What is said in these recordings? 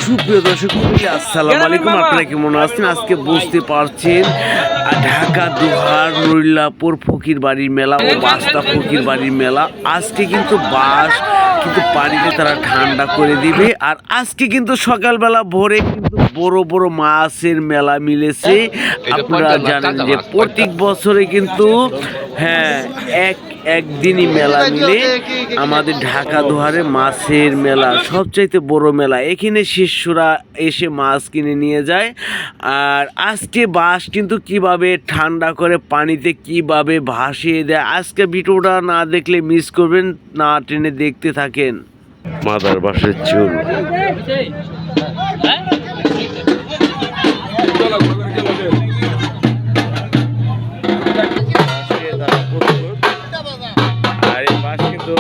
সুপ্রিয় দর্শক মণ্ডলী, আসসালামু আলাইকুম। আপনারা কেমন আছেন? আজকে বুঝতে পারছেন ঢাকা দুহার নরিল্লাপুর ফকির বাড়ির মেলা ও বাস্তা ফকির বাড়ির মেলা। আজকে কিন্তু বাস কিন্তু পানিতে তারা ঠান্ডা করে দিবে। আর আজকে কিন্তু সকালবেলা ভোরে কিন্তু বড় বড় মাছের মেলা মিলেছে। আপনারা জানেন যে প্রত্যেক বছরে কিন্তু একদিনই মেলা মিলে আমাদের ঢাকা দুহারে মাছের মেলা, সবচাইতে বড় মেলা। এখানে শিষ্যরা এসে মাছ কিনে নিয়ে যায়। আর আজকে বাস কিন্তু কিভাবে ঠান্ডা করে পানিতে কিভাবে ভাসিয়ে দেয়, আজকে ভিডিওটা না দেখলে মিস করবেন, না টেনে দেখতে থাকেন। মাদার বাসের চুল আর এই বাস কিন্তু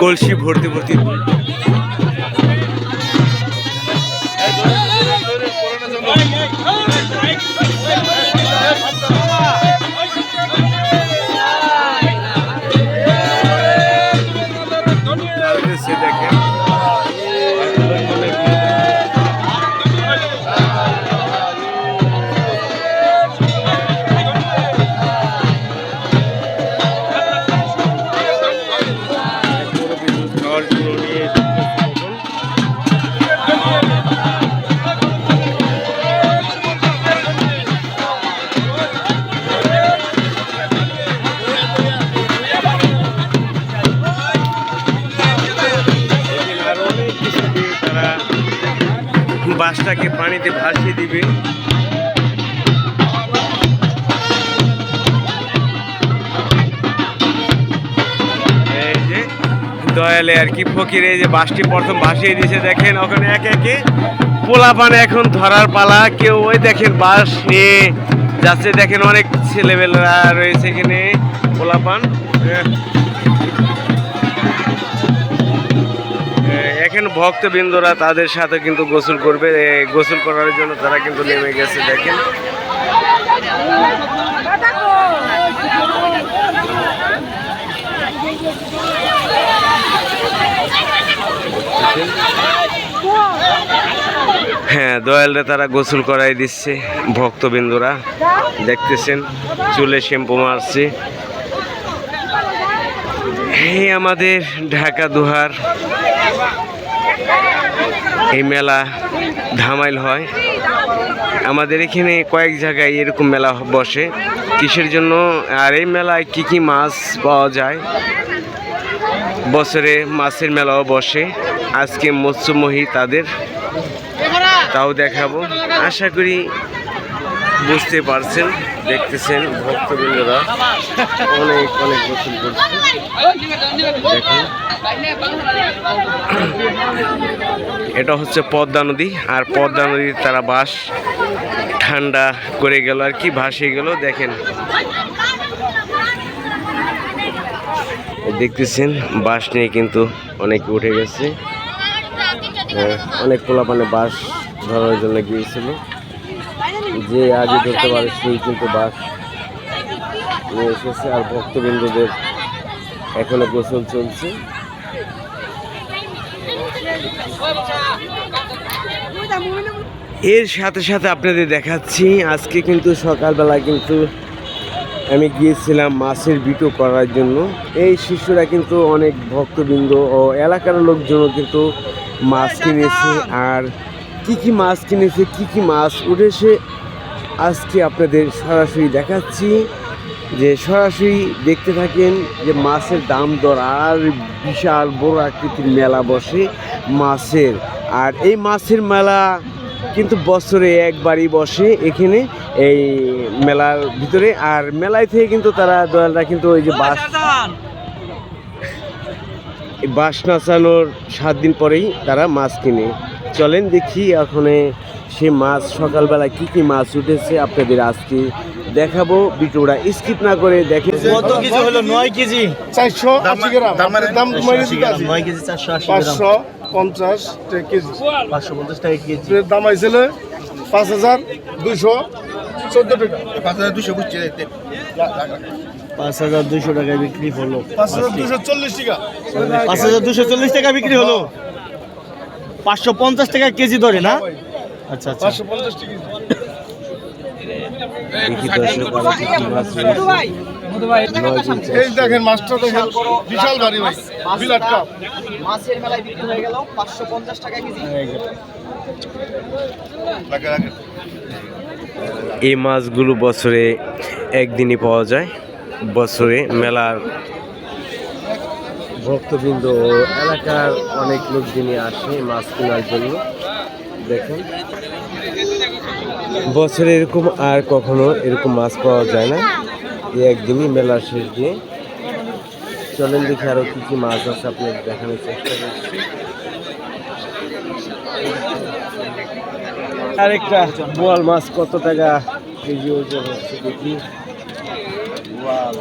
কলসি ভর্তি ভর্তি দেখেন। বাসটাকে পানিতে ভাসিয়ে দিবে। এই যে দয়ালে আর কি ফকির, এই যে বাসটি প্রথম ভাসিয়ে দিয়েছে। দেখেন ওখানে একে একে পোলাপান এখন ধরার পালা। কেউ ওই দেখেন বাস নিয়ে যাচ্ছে, দেখেন অনেক ছেলেবেলা রয়েছে এখানে পোলাপান। এখন ভক্তবৃন্দরা তাদের সাথে কিন্তু গোসল করবে। গোসল করার জন্য তারা কিন্তু নেমে গেছে। দেখেন দয়ালরে তারা গোসল করাই দিচ্ছে। ভক্তবৃন্দরা দেখতেছেন চুলে শ্যাম্পু মারছে। এই আমাদের ঢাকা দুহার এই মেলা ধামাইল হয়। আমাদের এখানে কয়েক জায়গায় এরকম মেলা বসে। কিসের জন্য? আর এই মেলায় কি কি মাছ পাওয়া যায়, বছরে মাছের মেলাও বসে। আজকে মৎস্যমোহী তাদের তাও দেখাবো। আশা করি বুঝতে পারছেন, দেখতেছেন ভক্তবৃন্দরা অনেক অনেক গোসল করছে। দেখুন এটা হচ্ছে পদ্মা নদী। আর পদ্মা নদীর তারা বাস ঠান্ডা করে গেল আর কি, ভাসিয়ে গেল। দেখেন দেখতেছেন বাঁশ নিয়ে কিন্তু অনেকে উঠে গেছে। অনেক পোলাপানে বাঁশ ধরার জন্য গিয়েছিল, যে আগে ধরতে পারে সেই কিন্তু বাঁশ নিয়ে এসেছে। আর ভক্তবৃন্দদের এখনো গোসল চলছে। এর সাথে সাথে আপনাদের দেখাচ্ছি আজকে কিন্তু সকালবেলা কিন্তু আমি গিয়েছিলাম মাছের ভিডিও করার জন্য। এই শিশুরা কিন্তু অনেক ভক্তবৃন্দ ও এলাকার লোকজনও কিন্তু মাছ কিনেছে। আর কি মাছ কিনেছে, কি মাছ উঠেছে আজকে আপনাদের সরাসরি দেখাচ্ছি, যে সরাসরি দেখতে থাকেন যে মাছের দাম দর। আর বিশাল বড় আকৃতির মেলা বসে মাছের। আর এই মাছের মেলা কিন্তু বছরে একবারই বসে এখানে এই মেলার ভিতরে। আর মেলায় থেকে কিন্তু তারা দয়ালরা কিন্তু ওই যে বাঁশ নাচানোর 7 দিন পরেই তারা মাছ কিনে। চলেন দেখি এখন সে মাছ সকালবেলা কি মাছ উঠেছে আপনাদের আজকে দেখাবো। ভিডিওটা স্কিপ না করে দেখে। কত কেজি হলো? 9 কেজি 480 গ্রাম। দাম 9 কেজি 480 গ্রাম, 550 টাকা কেজি। 550 টাকা কেজি দাম আইছিল 5214 টাকা। 5200 বুঝছে, 5200 টাকায় বিক্রি হলো। 5240 টাকা, 5240 টাকা বিক্রি হলো। 550 টাকা কেজি ধরে না? আচ্ছা আচ্ছা, 550 টাকা। এই দেখেন মাছটা দেখেন, বিশাল ভারী ভাই, বিরাট কাপ। মাছের মেলায় বিক্রি হয়ে গেল 550 টাকা কেজি। এই মাছগুলো বছরে একদিনই পাওয়া যায়। বছরে মেলার ভক্তবৃন্দ ও এলাকার অনেক লোকজনই আসে মাছ কেনার জন্য। দেখেন বছরে এরকম আর কখনো এরকম মাছ পাওয়া যায় না, এই একদিনই মেলার শেষ দিয়ে। চলেন দেখি আরো কি মাছ আছে আপনাদের দেখানোর চেষ্টা করছি। আরেকটা বোয়াল মাছ কত টাকা কেজি ওজন হচ্ছে দেখি। বোয়াল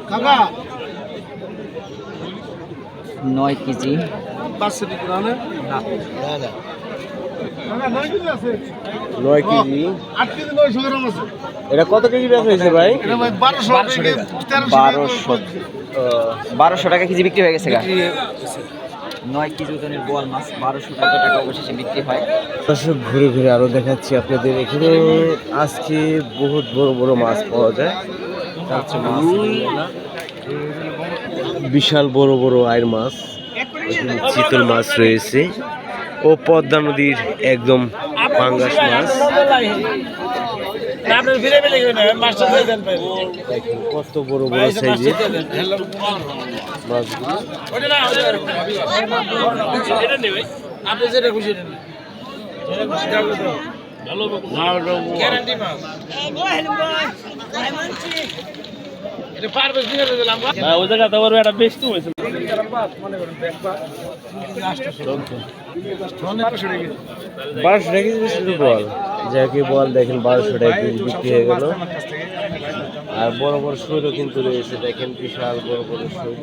কাকা 9 কেজি। 9 কেজি 8 কেজি 900 গ্রাম আছে। এটা কত কেজি বেচা হয়েছে ভাই? এটা ভাই 1200 টাকা কেজি বিক্রি হয়ে গেছে। 9 কেজি ওজনের বোয়াল মাছ 1200 টাকা অবশেষে বিক্রি হয়। দর্শক ঘুরে ঘুরে আরো দেখাচ্ছি আপনাদের। এখানে আজকে বহুত বড় বড় মাছ পাওয়া যায়। বিশাল বড় বড় আয়ের মাছ, চিতল মাছ রয়েছে ও পদ্মা নদীর একদম পাঙ্গাস মাছ। কত বড় বড় সাইজের মাছগুলো। বারোশো টাকা কেজি শুধু বল, যাকে বল দেখেন 1200 টাকা কেজি বিক্রি হয়ে গেল। আর বড় বড় শৈলও কিন্তু রয়েছে, দেখেন বিশাল বড় বড় শৈল।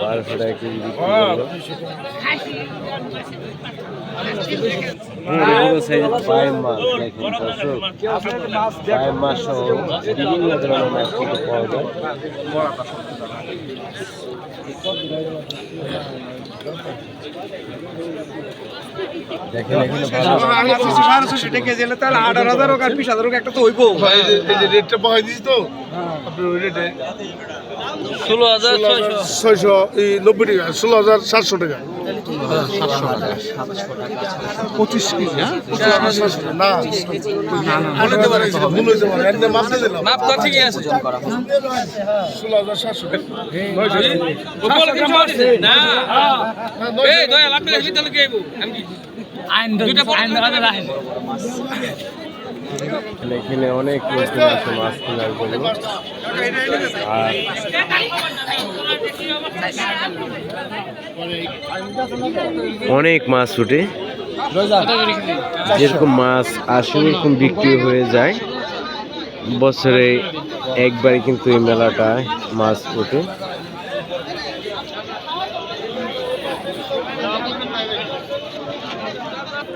1200 টাকা কেজি বিক্রি হলো। পায়ের মাছ দেখেন দর্শক, পায়ের মাছ সহ বিভিন্ন ধরনের মাছ কিন্তু পাওয়া যায়। দেখেন এখানে 1200 টাকা কেজি, তাহলে 18,000 আর 20,000 একটা তো হইবো ভাই। রেটটা বহাই দিছি তো আপনি ওই রেটে 16,690 টাকা, 16,700 টাকা। 25 কেজি না 16,700 টাকা। এখানে অনেক লোকজন আছে মাছ কেনার জন্য। আর অনেক মাছ উঠে, যেরকম মাছ আসে এরকম বিক্রি হয়ে যায়। বছরে একবারই কিন্তু এই মেলাটায় মাছ ওঠে।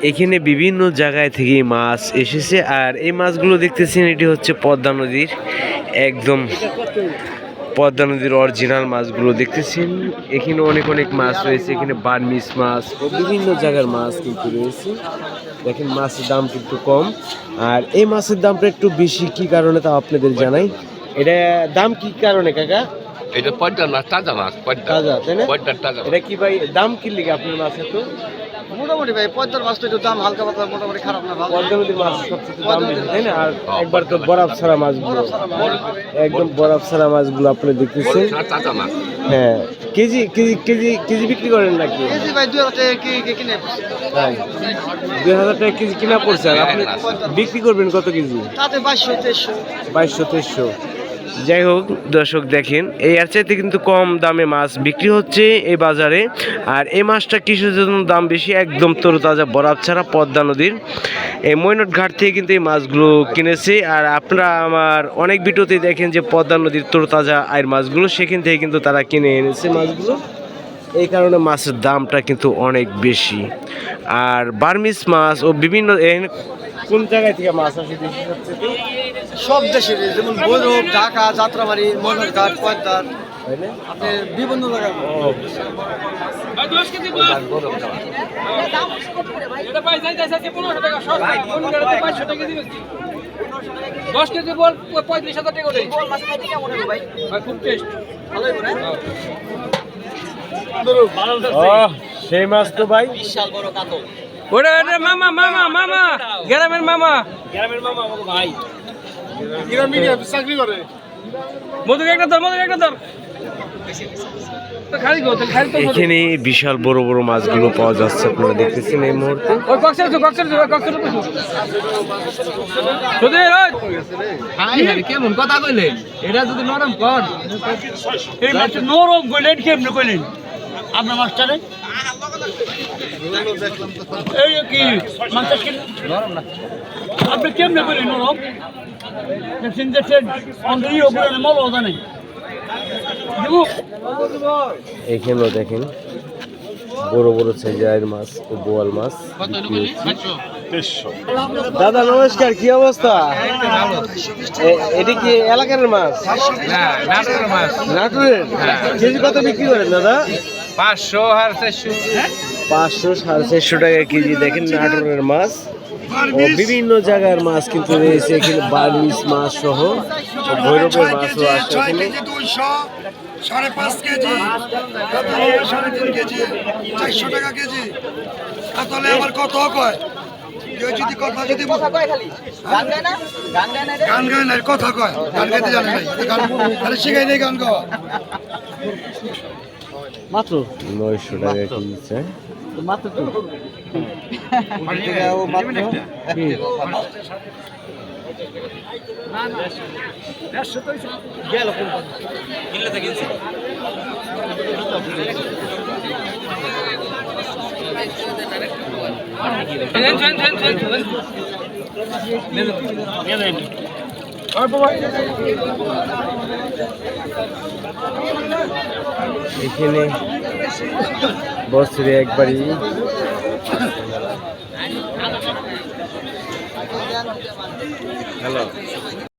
এখানে বিভিন্ন জায়গায় থেকে মাছ এসেছে। আর এই মাছগুলো দেখতেছেন, এটি হচ্ছে পদ্মা নদীর, একদম পদ্মা নদীর অরিজিনাল মাছগুলো দেখতেছেন। এখানে অনেক অনেক মাছ রয়েছে, এখানে বার্মিস মাছ ও বিভিন্ন জায়গার মাছ কিন্তু রয়েছে। দেখেন মাছের দাম কিন্তু কম, আর এই মাছের দামটা একটু বেশি কি কারণে তা আপনাদের জানাই। এটা দাম কি কারণে কাকা? এটা পদ্মার মাছ, তাজা মাছ, তাজা, তাই না? পদ্মার তাজা। এটা কি ভাই দাম কি লিখে আপনার মাছের? তো মোটামুটি ভাই পদ্মার মাছটা একটু দাম হালকা পাতলা, মোটামুটি খারাপ না, ভালো। পদ্মা নদীর মাছ সবচেয়ে দাম বেশি, তাই না? আর একবার তো বরফ ছাড়া মাছগুলো, একদম বরফ ছাড়া মাছগুলো আপনি দেখতেছেন। তাজা মাছ। হ্যাঁ, কেজি কেজি কেজি কেজি বিক্রি করেন নাকি? কেজি ভাই 2000 টাকা কিনে। তাই 2000 টাকা কেজি কিনা পড়ছে, আর আপনি বিক্রি করবেন কত কেজি? তাতে 2200 2300। যাই হোক দর্শক, দেখেন এই এর চাইতে কিন্তু কম দামে মাছ বিক্রি হচ্ছে এই বাজারে। আর এই মাছটা কিসের জন্য দাম বেশি? একদম তরতাজা বরফ ছাড়া পদ্মা নদীর এই মৈনট ঘাট থেকে কিন্তু এই মাছগুলো কিনেছে। আর আপনারা আমার অনেক ভিডিওতেই দেখেন যে পদ্মা নদীর তরতাজা আয়ের মাছগুলো সেখান থেকে কিন্তু তারা কিনে এনেছে মাছগুলো। এই কারণে মাছের দামটা কিন্তু অনেক বেশি। আর বার্মিস মাছ ও বিভিন্ন কোন জায়গায় থেকে মাছ আসে দেশি সবচেয়ে? সব দেশের, যেমন ভৈরব, ঢাকা, যাত্রাবাড়ি, মনোহরঘাট, পদ্মার, আপনি বিভিন্ন জায়গায়। সেই মাছ তো ভাই বিশাল বড় কাতল। ওটা মামা মামা মামা গ্রামের মামা আমাকে ভাই গ্রামে গিয়ে চাকরি করে। মধুকে একটা ধর, মধুকে একটা ধর। খালি গো, খালি তো এখানে বিশাল বড় বড় মাছগুলো পাওয়া যাচ্ছে, আপনারা দেখতেছেন এই মুহূর্তে। ওই কক্সের শুধু হাই হাই কেমন কথা কইলেন? এটা যদি নরম কর, এই মাছ নরম কইলেন কেমনে কইলেন? আপনার মাস্টারে এই কি মাছটা কি নরম না? আপনি কেমনে কইলেন নরম? দেখছেন দেখছেন অন্ধই ওপরে মল ওদা নাই। এখানেও দেখেন বড় বড় সাইজের মাছ ও বোয়াল মাছ। দাদা নমস্কার, কি অবস্থা? এটি কি এলাকার মাছ? নাটোরের মাছ। নাটোরের? কেজি কত বিক্রি করেন দাদা? 500 আর 400। 500 450 টাকা কেজি। দেখেন নাটোরের মাছ ও বিভিন্ন জায়গার মাছ কিন্তু রয়েছে এখানে, বার্মিস মাছ সহ ভৈরবের মাছও আছে এখানে। 200, 5.5 কেজি, 3.5 কেজি, 400 টাকা কেজি। তাহলে আবার কত কয়? কেউ যদি কথা যদি গান গায় না, কথা কয়, গান গাইতে জানে নাই, গান তাহলে শিখাই নেই গান গাওয়া। মাত্র 900 টাকা কেজি চাই। মাত্র তো এখানে বছরে একবারই হ্যালো